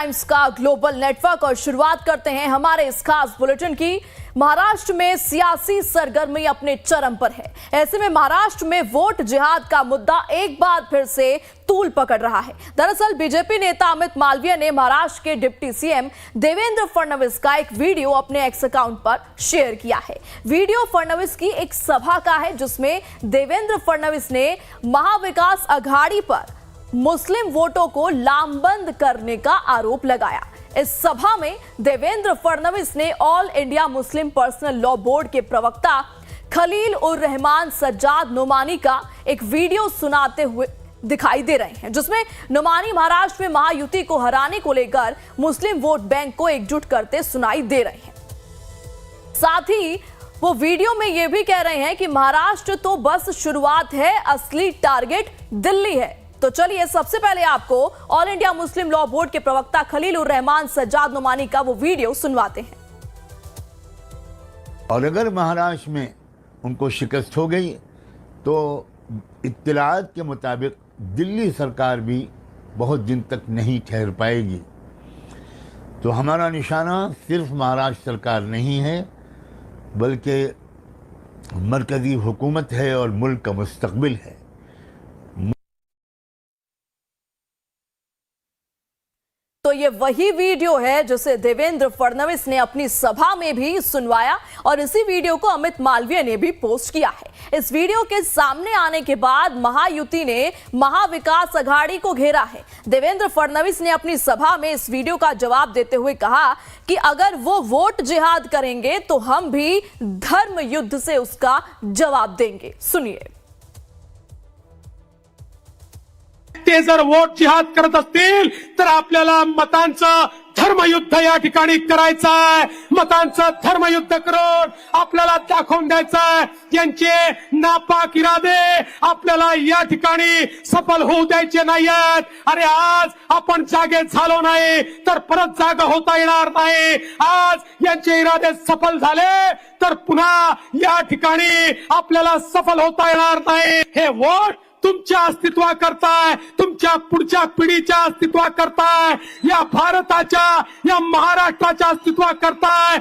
Times का global network और शुरुआत करते हैं हमारे इस खास बुलेटिन की। महाराष्ट्र में सियासी सरगर्मी अपने चरम पर है। ऐसे में महाराष्ट्र में वोट जिहाद का मुद्दा एक बार फिर से तूल पकड़ रहा है। दरअसल बीजेपी नेता अमित मालवीय ने महाराष्ट्र के डिप्टी सीएम देवेंद्र फडणवीस का एक वीडियो अपने एक्स अकाउंट पर शेयर किया है। वीडियो फडणवीस की एक सभा का है जिसमें देवेंद्र फडणवीस ने महाविकास अघाड़ी पर मुस्लिम वोटों को लामबंद करने का आरोप लगाया। इस सभा में देवेंद्र फडणवीस ने all India Muslim personal law board के प्रवक्ता खलील उर रहमान सज्जाद नोमानी का एक वीडियो सुनाते हुए दिखाई दे रहे हैं, जिसमें नोमानी महाराष्ट्र में महायुति को हराने को लेकर मुस्लिम वोट बैंक को एकजुट करते सुनाई दे रहे हैं। साथ ही वो वीडियो में यह भी कह रहे हैं कि महाराष्ट्र तो बस शुरुआत है, असली टारगेट दिल्ली है। तो चलिए सबसे पहले आपको all India Muslim law board के प्रवक्ता खलील उर रहमान सज्जाद नोमानी का वो वीडियो सुनवाते हैं। और अगर महाराष्ट्र में उनको शिकस्त हो गई तो इत्तलात के मुताबिक दिल्ली सरकार भी बहुत दिन तक नहीं ठहर पाएगी। तो हमारा निशाना सिर्फ महाराष्ट्र सरकार नहीं है, बल्कि मरकजी हुकूमत है और मुल्क का मुस्तकबिल है। तो ये वही वीडियो है जिसे देवेंद्र फडणवीस ने अपनी सभा में भी सुनवाया और इसी वीडियो को अमित मालवीय ने भी पोस्ट किया है। इस वीडियो के सामने आने के बाद महायुति ने महाविकास अघाड़ी को घेरा है। देवेंद्र फडणवीस ने अपनी सभा में इस वीडियो का जवाब देते हुए कहा कि अगर वो वोट जिहाद करेंगे तो हम भी धर्म युद्ध से उसका जवाब देंगे। सुनिए। ते जर वोट जिहाद करत असतील तर आपल्याला मतांचं धर्मयुद्ध या ठिकाणी करायचं आहे। मतांचं धर्मयुद्ध करून आपल्याला दाखवून द्यायचं आहे यांचे नापाक इरादे आपल्याला या ठिकाणी सफल होऊ द्यायचे नाहीत। अरे आज आपण जागे झालो नाही तर परत जागा होता येणार नाही। आज यांचे इरादे सफल झाले तर पुन्हा या ठिकाणी आपल्याला सफल होता येणार नाही। हे वोट तुमच्या अस्तित्वाकरता, तुमच्या पुढच्या पिढीच्या अस्तित्वाकरता, या भारताच्या, या महाराष्ट्राच्या अस्तित्वाकरता।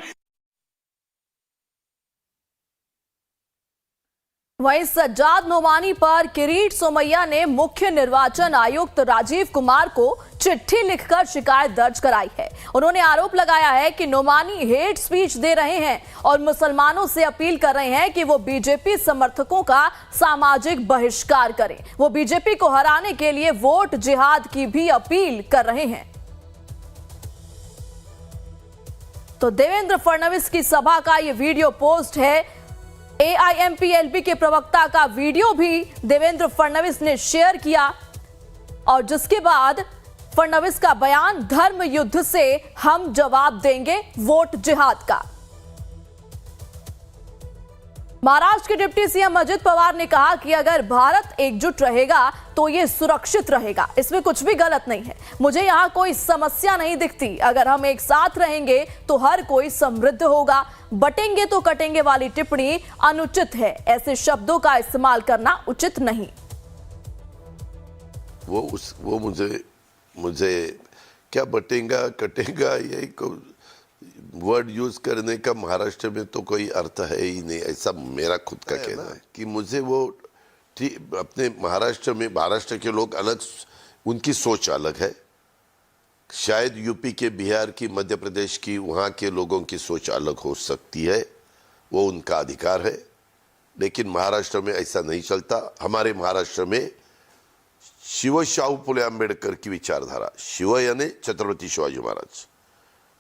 वहीं सज्जाद नोमानी पर किरीट सोमैया ने मुख्य निर्वाचन आयुक्त राजीव कुमार को चिट्ठी लिखकर शिकायत दर्ज कराई है। उन्होंने आरोप लगाया है कि नोमानी हेट स्पीच दे रहे हैं और मुसलमानों से अपील कर रहे हैं कि वो बीजेपी समर्थकों का सामाजिक बहिष्कार करें। वो बीजेपी को हराने के लिए वोट जिहाद की भी अपील कर रहे हैं। तो देवेंद्र फडणवीस की सभा का ये वीडियो पोस्ट है। AIMPLB के प्रवक्ता का वीडियो भी देवेंद्र फडणवीस ने शेयर किया और जिसके बाद फडणवीस का बयान, धर्म युद्ध से हम जवाब देंगे वोट जिहाद का। महाराष्ट्र के डिप्टी सीएम अजित पवार ने कहा कि अगर भारत एकजुट रहेगा तो ये सुरक्षित रहेगा, इसमें कुछ भी गलत नहीं है। मुझे यहाँ कोई समस्या नहीं दिखती। अगर हम एक साथ रहेंगे तो हर कोई समृद्ध होगा। बटेंगे तो कटेंगे वाली टिप्पणी अनुचित है। ऐसे शब्दों का इस्तेमाल करना उचित नहीं। वो मुझे क्या बटेगा कटेगा यही वर्ड यूज करने का महाराष्ट्र में तो कोई अर्थ है ही नहीं, ऐसा मेरा खुद का कहना है कि मुझे वो अपने महाराष्ट्र के लोग अलग, उनकी सोच अलग है। शायद यूपी के, बिहार की, मध्य प्रदेश की, वहाँ के लोगों की सोच अलग हो सकती है, वो उनका अधिकार है। लेकिन महाराष्ट्र में ऐसा नहीं चलता। हमारे महाराष्ट्र में शिव शाहू फुले आंबेडकर की विचारधारा, शिव यानी छत्रपति शिवाजी महाराज,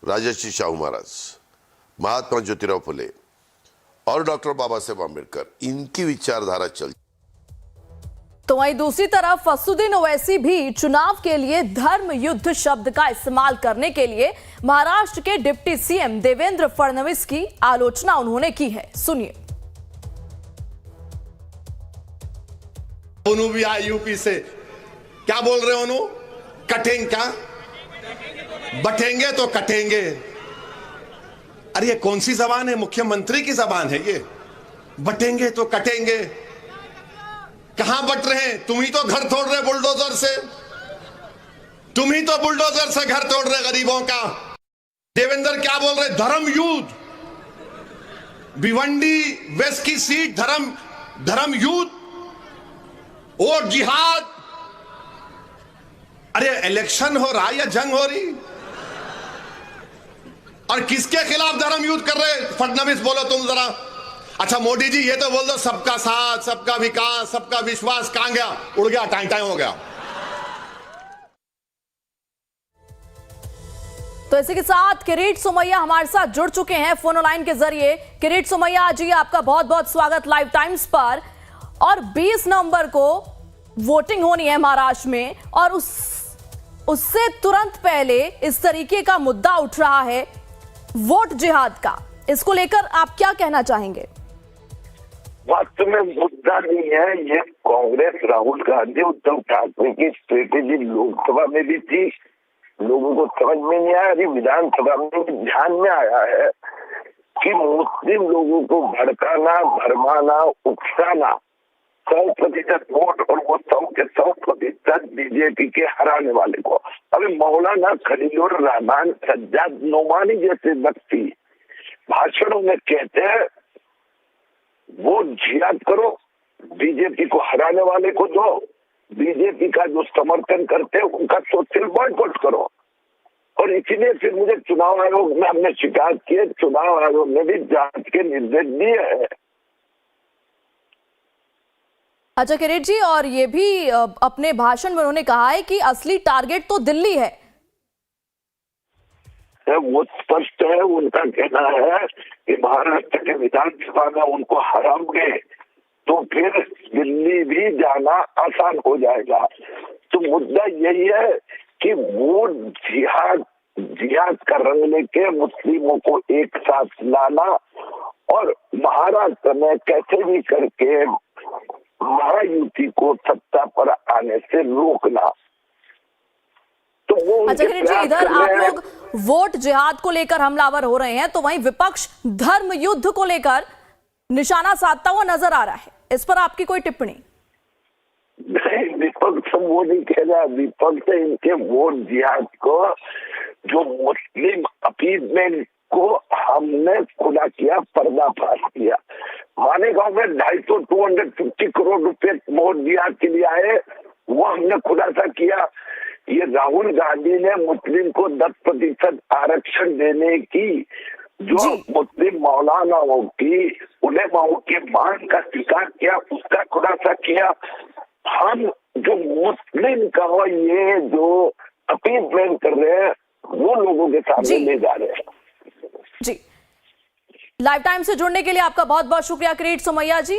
राजर्षि शाहू महाराज, महात्मा ज्योतिराव फुले और डॉक्टर बाबा साहेब आंबेडकर, इनकी विचारधारा चलती। तो वहीं दूसरी तरफ असदुद्दीन ओवैसी भी चुनाव के लिए धर्म युद्ध शब्द का इस्तेमाल करने के लिए महाराष्ट्र के डिप्टी सीएम देवेंद्र फडणवीस की आलोचना उन्होंने की है। सुनिए। ओनू भी आए यूपी से, क्या बोल रहे ओनू? कटेंगे क्या? बटेंगे तो कटेंगे। अरे ये कौन सी जबान है? मुख्यमंत्री की जबान है ये। बटेंगे तो कटेंगे। कहां बट रहे हैं? तुम ही तो घर तोड़ रहे बुलडोजर से। तुम ही तो बुलडोजर से घर तोड़ रहे गरीबों का। देवेंद्र क्या बोल रहे? धर्म युद्ध, भिवंडी वेस्ट की सीट धर्म युद्ध और जिहाद। अरे इलेक्शन हो रहा है या जंग हो रही? और किसके खिलाफ धर्म युद्ध कर रहे? फडणवीस बोलो तुम जरा। अच्छा मोदी जी ये तो बोल दो सबका साथ, सबका विकास, सबका विश्वास। कहां गया? उड़ गया, टाइम टाइम हो गया। तो इसी के साथ किरीट सोमैया हमारे साथ जुड़ चुके हैं फोन लाइन के जरिए। किरीट सोमैया जी, आपका बहुत बहुत स्वागत लाइव टाइम्स पर। और 20 नवंबर को वोटिंग होनी है महाराष्ट्र में, और उससे तुरंत पहले इस तरीके का मुद्दा उठ रहा है वोट जिहाद का। इसको लेकर आप क्या कहना चाहेंगे? वास्तव में मुद्दा नहीं है ये। कांग्रेस, राहुल गांधी, उद्धव ठाकरे की स्ट्रेटेजी लोकसभा में भी थी, लोगों को समझ में नहीं आया। अभी विधानसभा में ध्यान में आया है कि मुस्लिम लोगों को भड़काना, भरमाना, उकसाना, 100% वोट, और वो 100% बीजेपी के हराने वाले को। अभी मौलाना खलीलुर रहमान सज्जाद नोमानी जैसे व्यक्ति भाषणों में कहते हैं वोट जिहाद करो, बीजेपी को हराने वाले को दो, बीजेपी का जो समर्थन करते हैं उनका सोशल बॉयकॉट करो। और इसीलिए फिर मुझे चुनाव आयोग में हमने शिकायत की है, चुनाव आयोग ने भी जांच के निर्देश दिए हैं। अच्छा किरीट जी, और ये भी अपने भाषण में उन्होंने कहा है कि असली टारगेट तो दिल्ली है। वो स्पष्ट है, उनका कहना है कि महाराष्ट्र के विधानसभा में उनको हराओगे तो फिर दिल्ली भी जाना आसान हो जाएगा। तो मुद्दा यही है कि वो जिहाद का रंग लेके मुस्लिमों को एक साथ लाना और महाराष्ट्र में कैसे भी करके महायुति को सत्ता पर आने से रोकना। तो वो अच्छा किरीट जी, इधर आप लोग वोट जिहाद को लेकर हमलावर हो रहे हैं, तो वहीं विपक्ष धर्म युद्ध को लेकर निशाना साधता हुआ नजर आ रहा है। इस पर आपकी कोई टिप्पणी? नहीं, विपक्ष वो नहीं कह रहा। विपक्ष इनके वोट जिहाद को, जो मुस्लिम अपील को हमने खुला किया, पर्दाफाश किया। माने गांव में 250 करोड़ रुपए वोट जिहाद के लिए आए, वो हमने खुलासा किया। ये राहुल गांधी ने मुस्लिम को 10% आरक्षण देने की, जो मुस्लिम मौलानाओं की, उलेमाओं के मांग का स्वीकार किया, उसका खुलासा किया। हम जो मुस्लिम का ये जो अपील कर रहे हैं वो लोगों के सामने ले जा रहे हैं। जी, लाइव टाइम से जुड़ने के लिए आपका बहुत बहुत शुक्रिया किरीट सोमैया जी।